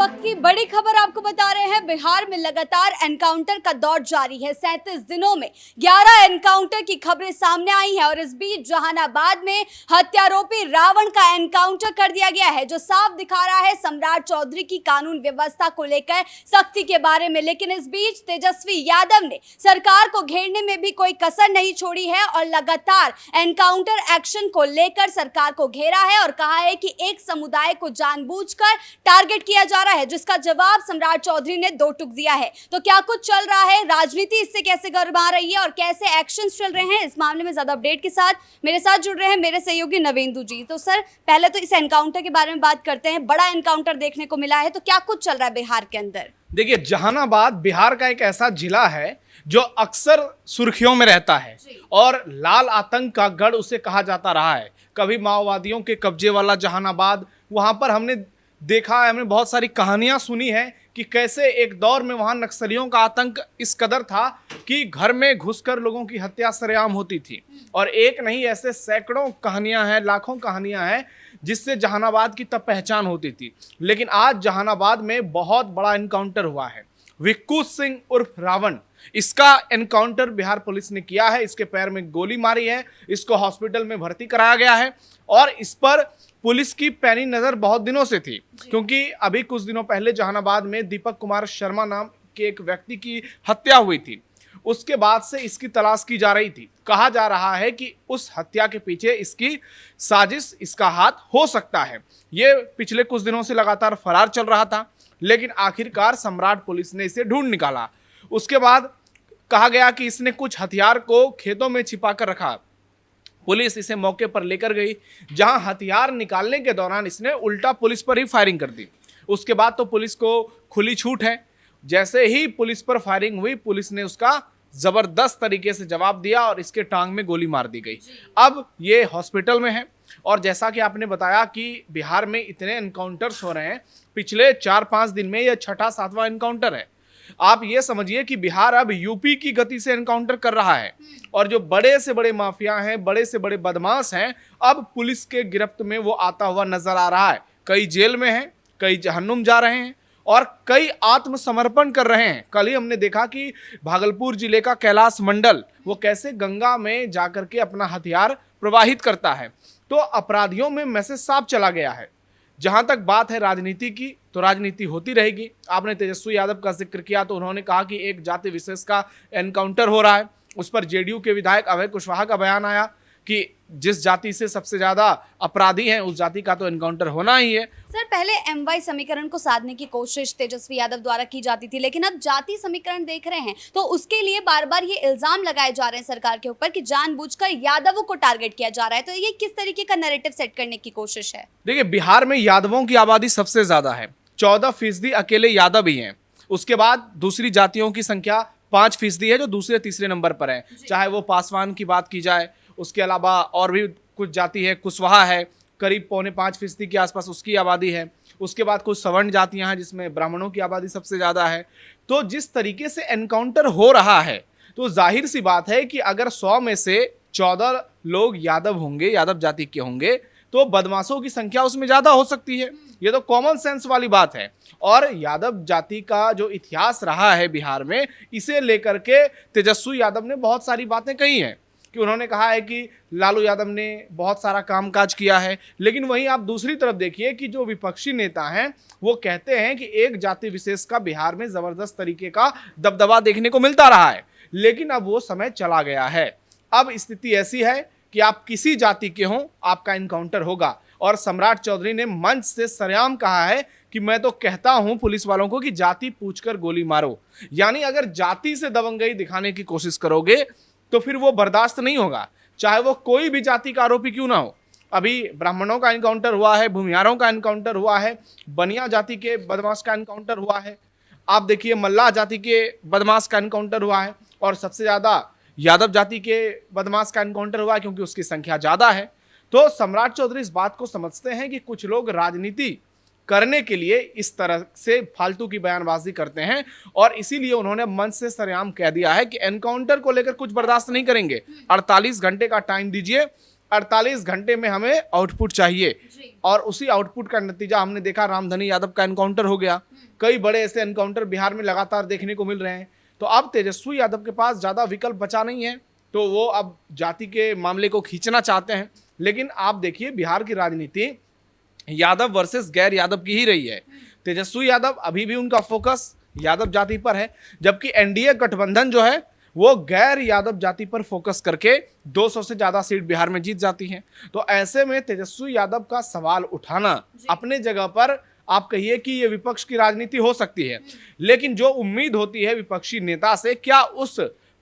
वक्त की बड़ी खबर आपको बता रहे हैं। बिहार में लगातार एनकाउंटर का दौर जारी है। 37 दिनों में 11 एनकाउंटर की खबरें सामने आई हैं और इस बीच जहानाबाद में हत्यारोपी रावण का एनकाउंटर कर दिया गया है, जो साफ दिखा रहा है सम्राट चौधरी की कानून व्यवस्था को लेकर सख्ती के बारे में। लेकिन इस बीच तेजस्वी यादव ने सरकार को घेरने में भी कोई कसर नहीं छोड़ी है और लगातार एनकाउंटर एक्शन को लेकर सरकार को घेरा है और कहा है कि एक समुदाय को जानबूझकर टारगेट किया जा रहा है, जिसका जवाब सम्राट चौधरी ने दो टूक दिया है। तो क्या कुछ चल रहा है, राजनीति इससे कैसे गरमा रही है और कैसे एक्शंस चल रहे हैं, इस मामले में ज्यादा अपडेट के साथ मेरे साथ जुड़ रहे हैं मेरे सहयोगी नवेंदु जी। तो सर, पहले तो इस एनकाउंटर के बारे में बात करते हैं। बड़ा एनकाउंटर देखने को मिला है, तो क्या कुछ चल रहा है बिहार के अंदर? देखिए, जहानाबाद बिहार का एक ऐसा जिला है जो अक्सर सुर्खियों में रहता है और लाल आतंक का गढ़ उसे कहा जाता रहा है। कभी माओवादियों के कब्जे वाला जहानाबाद, वहां पर हमने देखा है, हमने बहुत सारी कहानियां सुनी है कि कैसे एक दौर में वहां नक्सलियों का आतंक इस कदर था कि घर में घुसकर लोगों की हत्या सरेआम होती थी। और एक नहीं, ऐसे सैकड़ों कहानियां हैं, लाखों कहानियां हैं जिससे जहानाबाद की तब पहचान होती थी। लेकिन आज जहानाबाद में बहुत बड़ा एनकाउंटर हुआ है। विक्कू सिंह उर्फ रावण, इसका एनकाउंटर बिहार पुलिस ने किया है। इसके पैर में गोली मारी है, इसको हॉस्पिटल में भर्ती कराया गया है और इस पर पुलिस की पैनी नजर बहुत दिनों से थी, क्योंकि अभी कुछ दिनों पहले जहानाबाद में दीपक कुमार शर्मा नाम के एक व्यक्ति की हत्या हुई थी। उसके बाद से इसकी तलाश की जा रही थी। कहा जा रहा है कि उस हत्या के पीछे इसकी साजिश, इसका हाथ हो सकता है। ये पिछले कुछ दिनों से लगातार फरार चल रहा था, लेकिन आखिरकार सम्राट पुलिस ने इसे ढूंढ निकाला। उसके बाद कहा गया कि इसने कुछ हथियार को खेतों में छिपा कर रखा। पुलिस इसे मौके पर लेकर गई, जहां हथियार निकालने के दौरान इसने उल्टा पुलिस पर ही फायरिंग कर दी। उसके बाद तो पुलिस को खुली छूट है। जैसे ही पुलिस पर फायरिंग हुई, पुलिस ने उसका जबरदस्त तरीके से जवाब दिया और इसके टांग में गोली मार दी गई। अब ये हॉस्पिटल में है। और जैसा कि आपने बताया कि बिहार में इतने एनकाउंटर्स हो रहे हैं, पिछले 4-5 दिन में यह छठा 7वां एनकाउंटर है। आप ये समझिए कि बिहार अब यूपी की गति से एनकाउंटर कर रहा है और जो बड़े से बड़े माफिया हैं, बड़े से बड़े बदमाश हैं, अब पुलिस के गिरफ्त में वो आता हुआ नजर आ रहा है। कई जेल में हैं, कई जहन्नुम जा रहे हैं और कई आत्मसमर्पण कर रहे हैं। कल ही हमने देखा कि भागलपुर जिले का कैलाश मंडल, वो कैसे गंगा में जाकर के अपना हथियार प्रवाहित करता है। तो अपराधियों में मैसेज साफ चला गया है। जहां तक बात है राजनीति की, तो राजनीति होती रहेगी। आपने तेजस्वी यादव का जिक्र किया, तो उन्होंने कहा कि एक जाति विशेष का एनकाउंटर हो रहा है। उस पर जेडीयू के विधायक अभय कुशवाहा का बयान आया कि जिस जाति से सबसे ज्यादा अपराधी हैं, उस जाति का तो एनकाउंटर होना ही है। सर, पहले एमवाई समीकरण को साधने की कोशिश तेजस्वी यादव द्वारा की जाती थी, लेकिन अब जाति समीकरण देख रहे हैं तो उसके लिए बार बार ये इल्जाम लगाए जा रहे हैं सरकार के ऊपर कि जानबूझकर यादवों को टारगेट किया जा रहा है। तो ये किस तरीके का नैरेटिव सेट करने की कोशिश है? देखिए, बिहार में यादवों की आबादी सबसे ज्यादा है। 14% अकेले यादव ही हैं। उसके बाद दूसरी जातियों की संख्या 5% है, जो दूसरे तीसरे नंबर पर है। चाहे वो पासवान की बात की जाए, उसके अलावा और भी कुछ जाति है, कुशवाहा है, करीब 4.25% के आसपास उसकी आबादी है। उसके बाद कुछ सवर्ण जातियां हैं जिसमें ब्राह्मणों की आबादी सबसे ज़्यादा है। तो जिस तरीके से एनकाउंटर हो रहा है, तो जाहिर सी बात है कि अगर 100 में से 14 लोग यादव होंगे, यादव जाति के होंगे, तो बदमाशों की संख्या उसमें ज़्यादा हो सकती है। ये तो कॉमन सेंस वाली बात है। और यादव जाति का जो इतिहास रहा है बिहार में, इसे लेकर के तेजस्वी यादव ने बहुत सारी बातें कही हैं कि उन्होंने कहा है कि लालू यादव ने बहुत सारा कामकाज किया है। लेकिन वहीं आप दूसरी तरफ देखिए कि जो विपक्षी नेता हैं, वो कहते हैं कि एक जाति विशेष का बिहार में जबरदस्त तरीके का दबदबा देखने को मिलता रहा है। लेकिन अब वो समय चला गया है। अब स्थिति ऐसी है कि आप किसी जाति के हों, आपका एनकाउंटर होगा। और सम्राट चौधरी ने मंच से सरेआम कहा है कि मैं तो कहता हूं पुलिस वालों को कि जाति पूछकर गोली मारो। यानी अगर जाति से दबंगई दिखाने की कोशिश करोगे तो फिर वो बर्दाश्त नहीं होगा, चाहे वो कोई भी जाति का आरोपी क्यों ना हो। अभी ब्राह्मणों का एनकाउंटर हुआ है, भूमिहारों का एनकाउंटर हुआ है, बनिया जाति के बदमाश का एनकाउंटर हुआ है, आप देखिए मल्लाह जाति के बदमाश का एनकाउंटर हुआ है, और सबसे ज्यादा यादव जाति के बदमाश का एनकाउंटर हुआ है, क्योंकि उसकी संख्या ज्यादा है। तो सम्राट चौधरी इस बात को समझते हैं कि कुछ लोग राजनीति करने के लिए इस तरह से फालतू की बयानबाजी करते हैं, और इसीलिए उन्होंने मंच से सरेआम कह दिया है कि एनकाउंटर को लेकर कुछ बर्दाश्त नहीं करेंगे। 48 घंटे का टाइम दीजिए 48 घंटे में हमें आउटपुट चाहिए। जी। और उसी आउटपुट का नतीजा हमने देखा, रामधनी यादव का एनकाउंटर हो गया। कई बड़े ऐसे एनकाउंटर बिहार में लगातार देखने को मिल रहे हैं। तो अब तेजस्वी यादव के पास ज़्यादा विकल्प बचा नहीं है, तो वो अब जाति के मामले को खींचना चाहते हैं। लेकिन आप देखिए, बिहार की राजनीति यादव वर्सेस गैर यादव की ही रही है। तेजस्वी यादव अभी भी उनका फोकस यादव जाति पर है, जबकि एनडीए गठबंधन जो है वो गैर यादव जाति पर फोकस करके 200 से ज्यादा सीट बिहार में जीत जाती हैं। तो ऐसे में तेजस्वी यादव का सवाल उठाना अपने जगह पर आप कहिए कि ये विपक्ष की राजनीति हो सकती है, लेकिन जो उम्मीद होती है विपक्षी नेता से, क्या उस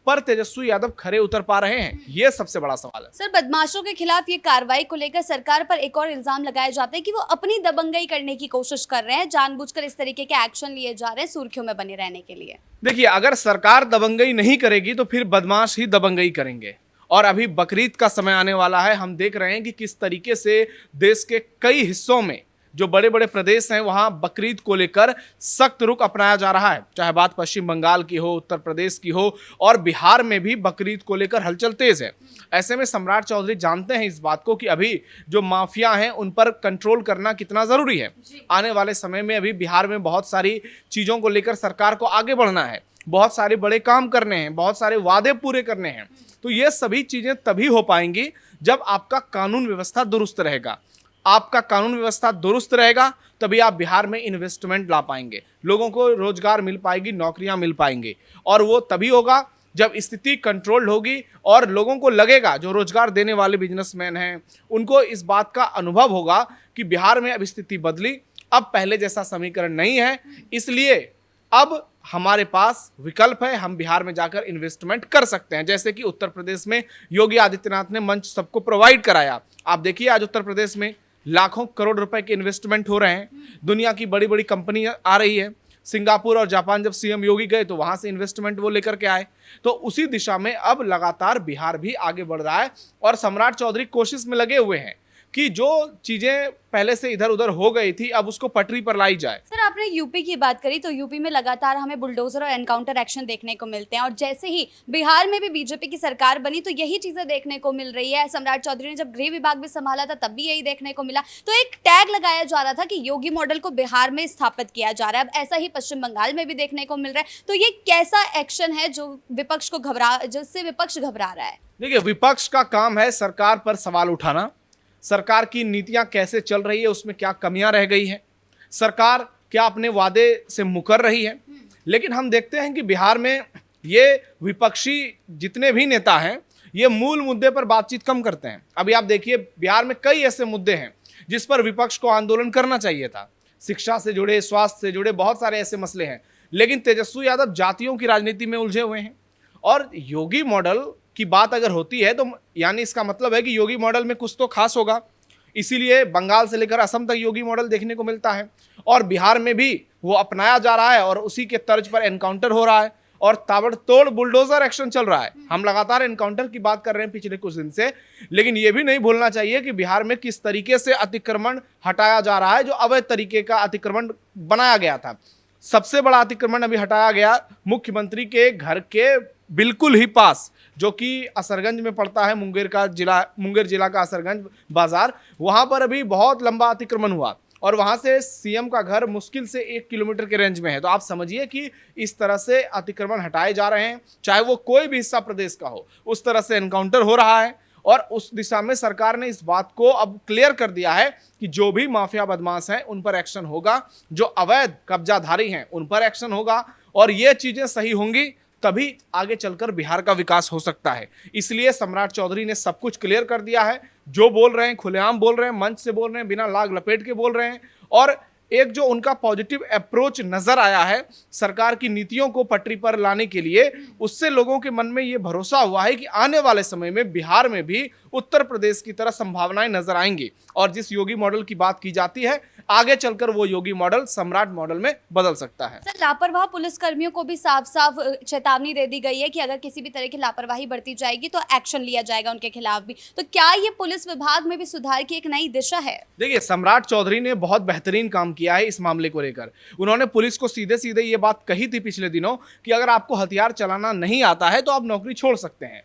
पर तेजस्वी यादव खरे उतर पा रहे हैं, ये सबसे बड़ा सवाल है। सर, बदमाशों के खिलाफ ये कार्रवाई को लेकर सरकार पर एक और इल्जाम लगाए जाते हैं कि वो अपनी दबंगई करने की कोशिश कर रहे हैं, जानबूझकर इस तरीके के एक्शन लिए जा रहे हैं सुर्खियों में बने रहने के लिए। देखिए, अगर सरकार दबंगई नहीं करेगी तो फिर बदमाश ही दबंगई करेंगे। और अभी बकरीद का समय आने वाला है, हम देख रहे हैं कि किस तरीके से देश के कई हिस्सों में जो बड़े बड़े प्रदेश हैं वहां बकरीद को लेकर सख्त रुख अपनाया जा रहा है, चाहे बात पश्चिम बंगाल की हो, उत्तर प्रदेश की हो, और बिहार में भी बकरीद को लेकर हलचल तेज है। ऐसे में सम्राट चौधरी जानते हैं इस बात को कि अभी जो माफिया हैं उन पर कंट्रोल करना कितना जरूरी है। आने वाले समय में अभी बिहार में बहुत सारी चीजों को लेकर सरकार को आगे बढ़ना है, बहुत सारे बड़े काम करने हैं, बहुत सारे वादे पूरे करने हैं। तो ये सभी चीजें तभी हो पाएंगी जब आपका कानून व्यवस्था दुरुस्त रहेगा। आपका कानून व्यवस्था दुरुस्त रहेगा तभी आप बिहार में इन्वेस्टमेंट ला पाएंगे, लोगों को रोजगार मिल पाएगी, नौकरियां मिल पाएंगी। और वो तभी होगा जब स्थिति कंट्रोल्ड होगी और लोगों को लगेगा, जो रोजगार देने वाले बिजनेसमैन हैं उनको इस बात का अनुभव होगा कि बिहार में अब स्थिति बदली, अब पहले जैसा समीकरण नहीं है, इसलिए अब हमारे पास विकल्प है, हम बिहार में जाकर इन्वेस्टमेंट कर सकते हैं। जैसे कि उत्तर प्रदेश में योगी आदित्यनाथ ने मंच सबको प्रोवाइड कराया। आप देखिए, आज उत्तर प्रदेश में लाखों करोड़ रुपए के इन्वेस्टमेंट हो रहे हैं, दुनिया की बड़ी बड़ी कंपनी आ रही है। सिंगापुर और जापान जब सीएम योगी गए तो वहां से इन्वेस्टमेंट वो लेकर के आए। तो उसी दिशा में अब लगातार बिहार भी आगे बढ़ रहा है और सम्राट चौधरी कोशिश में लगे हुए हैं कि जो चीजें पहले से इधर उधर हो गई थी अब उसको पटरी पर लाई जाए। सर, आपने यूपी की बात करी तो यूपी में लगातार हमें बुलडोजर और एनकाउंटर एक्शन देखने को मिलते हैं, और जैसे ही बिहार में भी बीजेपी की सरकार बनी तो यही चीजें देखने को मिल रही है। सम्राट चौधरी ने जब गृह विभाग भी संभाला था तब भी यही देखने को मिला। तो एक टैग लगाया जा रहा था कि योगी मॉडल को बिहार में स्थापित किया जा रहा है, अब ऐसा ही पश्चिम बंगाल में भी देखने को मिल रहा है। तो ये कैसा एक्शन है जिससे विपक्ष घबरा रहा है? देखिए, विपक्ष का काम है सरकार पर सवाल उठाना, सरकार की नीतियां कैसे चल रही है, उसमें क्या कमियां रह गई हैं, सरकार क्या अपने वादे से मुकर रही है। लेकिन हम देखते हैं कि बिहार में ये विपक्षी जितने भी नेता हैं ये मूल मुद्दे पर बातचीत कम करते हैं। अभी आप देखिए, बिहार में कई ऐसे मुद्दे हैं जिस पर विपक्ष को आंदोलन करना चाहिए था, शिक्षा से जुड़े, स्वास्थ्य से जुड़े बहुत सारे ऐसे मसले हैं। लेकिन तेजस्वी यादव जातियों की राजनीति में उलझे हुए हैं। और योगी मॉडल की बात अगर होती है तो यानी इसका मतलब है कि योगी मॉडल में कुछ तो खास होगा, इसीलिए बंगाल से लेकर असम तक योगी मॉडल देखने को मिलता है और बिहार में भी वो अपनाया जा रहा है और उसी के तर्ज पर एनकाउंटर हो रहा है और ताबड़तोड़ बुलडोजर एक्शन चल रहा है। हम लगातार एनकाउंटर की बात कर रहे हैं पिछले कुछ दिन से, लेकिन ये भी नहीं भूलना चाहिए कि बिहार में किस तरीके से अतिक्रमण हटाया जा रहा है, जो अवैध तरीके का अतिक्रमण बनाया गया था। सबसे बड़ा अतिक्रमण अभी हटाया गया मुख्यमंत्री के घर के बिल्कुल ही पास, जो कि असरगंज में पड़ता है, मुंगेर जिला का असरगंज बाजार, वहां पर अभी बहुत लंबा अतिक्रमण हुआ और वहां से सीएम का घर मुश्किल से 1 किलोमीटर के रेंज में है। तो आप समझिए कि इस तरह से अतिक्रमण हटाए जा रहे हैं, चाहे वो कोई भी हिस्सा प्रदेश का हो, उस तरह से एनकाउंटर हो रहा है। और उस दिशा में सरकार ने इस बात को अब क्लियर कर दिया है कि जो भी माफिया बदमाश हैं उन पर एक्शन होगा, जो अवैध कब्जाधारी हैं उन पर एक्शन होगा, और ये चीजें सही होंगी तभी आगे चलकर बिहार का विकास हो सकता है। इसलिए सम्राट चौधरी ने सब कुछ क्लियर कर दिया है, जो बोल रहे हैं खुलेआम बोल रहे हैं, मंच से बोल रहे हैं, बिना लाग लपेट के बोल रहे हैं। और एक जो उनका पॉजिटिव अप्रोच नजर आया है सरकार की नीतियों को पटरी पर लाने के लिए, उससे लोगों के मन में ये भरोसा हुआ है कि आने वाले समय में बिहार में भी उत्तर प्रदेश की तरह संभावनाएं नजर आएंगी। और जिस योगी मॉडल की बात की जाती है, आगे चलकर वो योगी मॉडल सम्राट मॉडल में बदल सकता है। सर, लापरवाह पुलिसकर्मियों को भी साफ साफ चेतावनी दे दी गई है कि अगर किसी भी तरह की लापरवाही बढ़ती जाएगी तो एक्शन लिया जाएगा उनके खिलाफ भी। तो क्या ये पुलिस विभाग में भी सुधार की एक नई दिशा है? देखिए, सम्राट चौधरी ने बहुत बेहतरीन काम किया है इस मामले को लेकर। उन्होंने पुलिस को सीधे सीधे ये बात कही थी पिछले दिनों कि अगर आपको हथियार चलाना नहीं आता है तो आप नौकरी छोड़ सकते हैं।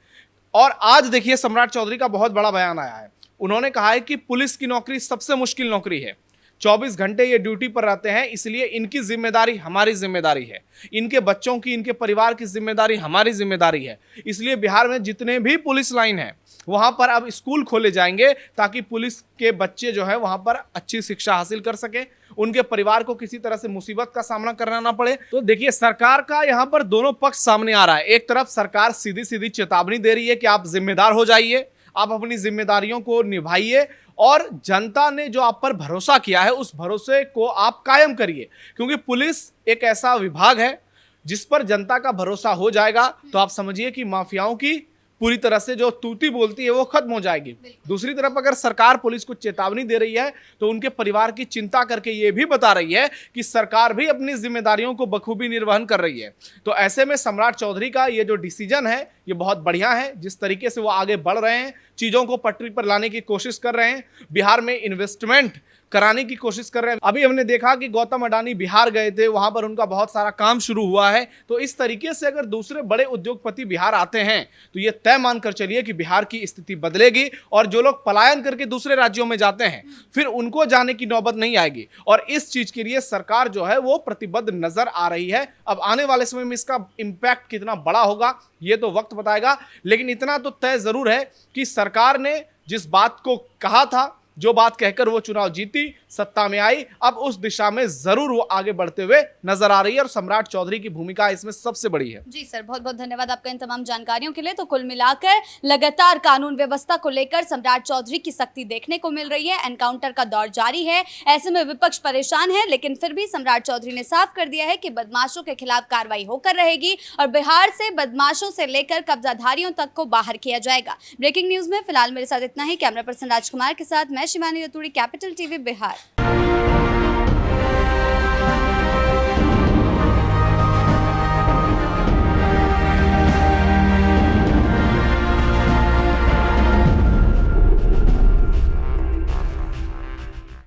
और आज देखिए सम्राट चौधरी का बहुत बड़ा बयान आया है। उन्होंने कहा है कि पुलिस की नौकरी सबसे मुश्किल नौकरी है, 24 घंटे ये ड्यूटी पर रहते हैं, इसलिए इनकी जिम्मेदारी हमारी जिम्मेदारी है, इनके बच्चों की, इनके परिवार की जिम्मेदारी हमारी जिम्मेदारी है। इसलिए बिहार में जितने भी पुलिस लाइन है वहां पर अब स्कूल खोले जाएंगे ताकि पुलिस के बच्चे जो है वहां पर अच्छी शिक्षा हासिल कर सके, उनके परिवार को किसी तरह से मुसीबत का सामना करना ना पड़े। तो देखिए सरकार का यहाँ पर दोनों पक्ष सामने आ रहा है। एक तरफ सरकार सीधी सीधी चेतावनी दे रही है कि आप जिम्मेदार हो जाइए, आप अपनी जिम्मेदारियों को निभाइए और जनता ने जो आप पर भरोसा किया है उस भरोसे को आप कायम करिए, क्योंकि पुलिस एक ऐसा विभाग है जिस पर जनता का भरोसा हो जाएगा तो आप समझिए कि माफियाओं की पूरी तरह से जो तूती बोलती है वो खत्म हो जाएगी। दूसरी तरफ अगर सरकार पुलिस को चेतावनी दे रही है तो उनके परिवार की चिंता करके ये भी बता रही है कि सरकार भी अपनी जिम्मेदारियों को बखूबी निर्वहन कर रही है। तो ऐसे में सम्राट चौधरी का ये जो डिसीजन है ये बहुत बढ़िया है। जिस तरीके से वो आगे बढ़ रहे हैं, चीजों को पटरी पर लाने की कोशिश कर रहे हैं, बिहार में इन्वेस्टमेंट कराने की कोशिश कर रहे हैं। अभी हमने देखा कि गौतम अडानी बिहार गए थे, वहां पर उनका बहुत सारा काम शुरू हुआ है। तो इस तरीके से अगर दूसरे बड़े उद्योगपति बिहार आते हैं तो ये तय मानकर चलिए कि बिहार की स्थिति बदलेगी और जो लोग पलायन करके दूसरे राज्यों में जाते हैं फिर उनको जाने की नौबत नहीं आएगी। और इस चीज के लिए सरकार जो है वो प्रतिबद्ध नजर आ रही है। अब आने वाले समय में इसका इंपैक्ट कितना बड़ा होगा ये तो वक्त बताएगा, लेकिन इतना तो तय जरूर है कि सरकार ने जिस बात को कहा था, जो बात कहकर वो चुनाव जीती, सत्ता में आई, अब उस दिशा में जरूर वो आगे बढ़ते हुए नजर आ रही है और सम्राट चौधरी की भूमिका इसमें सबसे बड़ी है। जी सर, बहुत बहुत धन्यवाद आपका इन तमाम जानकारियों के लिए। तो कुल मिलाकर लगातार कानून व्यवस्था को लेकर सम्राट चौधरी की सख्ती देखने को मिल रही है। एनकाउंटर का दौर जारी है, ऐसे में विपक्ष परेशान है, लेकिन फिर भी सम्राट चौधरी ने साफ कर दिया है कि बदमाशों के खिलाफ कार्रवाई होकर रहेगी और बिहार से बदमाशों से लेकर कब्जाधारियों तक को बाहर किया जाएगा। ब्रेकिंग न्यूज में फिलहाल मेरे साथ इतना ही। कैमरा पर्सन राजकुमार के साथ मैं शिवानी रतूड़ी, कैपिटल टीवी बिहार।